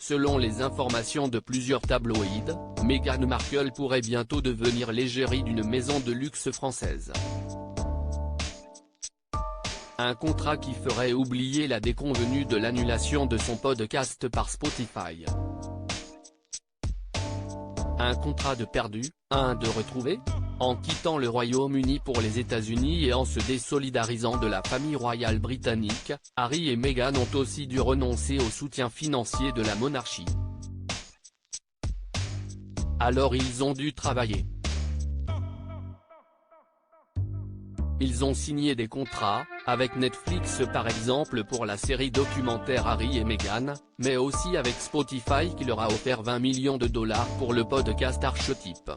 Selon les informations de plusieurs tabloïds, Meghan Markle pourrait bientôt devenir l'égérie d'une maison de luxe française. Un contrat qui ferait oublier la déconvenue de l'annulation de son podcast par Spotify. Un contrat de perdu, un de retrouvé ? En quittant le Royaume-Uni pour les États-Unis et en se désolidarisant de la famille royale britannique, Harry et Meghan ont aussi dû renoncer au soutien financier de la monarchie. Alors ils ont dû travailler. Ils ont signé des contrats, avec Netflix par exemple pour la série documentaire Harry et Meghan, mais aussi avec Spotify qui leur a offert 20 millions de dollars pour le podcast Archetype.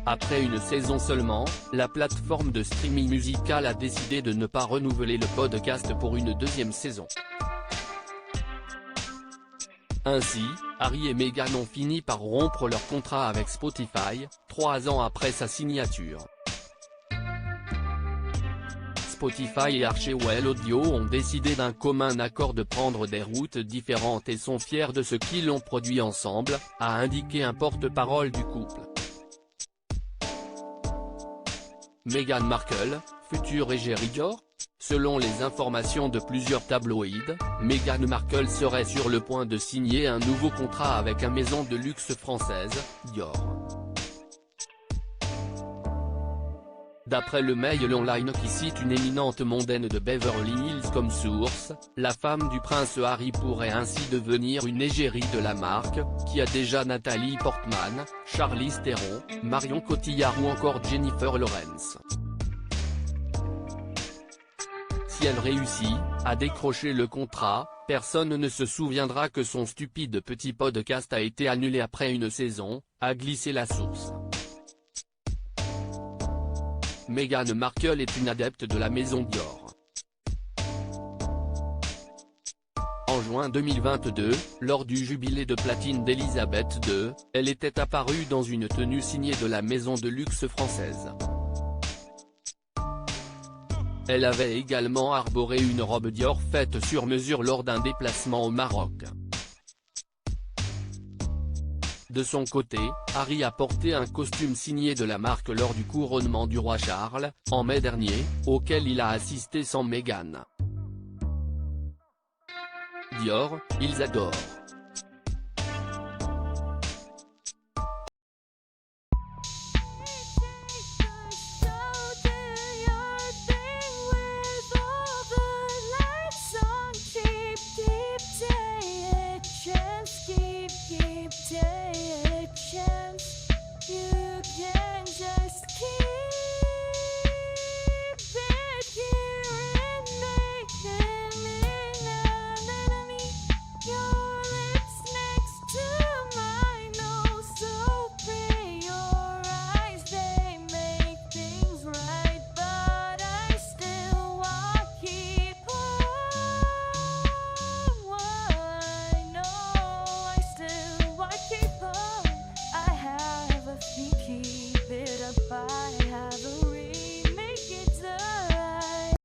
Après une saison seulement, la plateforme de streaming musical a décidé de ne pas renouveler le podcast pour une deuxième saison. Ainsi, Harry et Meghan ont fini par rompre leur contrat avec Spotify, 3 ans après sa signature. Spotify et Archewell Audio ont décidé d'un commun accord de prendre des routes différentes et sont fiers de ce qu'ils ont produit ensemble, a indiqué un porte-parole du couple. Meghan Markle, future égérie Dior ? Selon les informations de plusieurs tabloïds, Meghan Markle serait sur le point de signer un nouveau contrat avec une maison de luxe française, Dior. D'après le Mail Online qui cite une éminente mondaine de Beverly Hills comme source, la femme du prince Harry pourrait ainsi devenir une égérie de la marque, qui a déjà Nathalie Portman, Charlize Theron, Marion Cotillard ou encore Jennifer Lawrence. Si elle réussit à décrocher le contrat, personne ne se souviendra que son stupide petit podcast a été annulé après une saison, a glissé la source. Meghan Markle est une adepte de la maison Dior. En juin 2022, lors du jubilé de platine d'Elisabeth II, elle était apparue dans une tenue signée de la maison de luxe française. Elle avait également arboré une robe Dior faite sur mesure lors d'un déplacement au Maroc. De son côté, Harry a porté un costume signé de la marque lors du couronnement du roi Charles, en mai dernier, auquel il a assisté sans Meghan. Dior, ils adorent.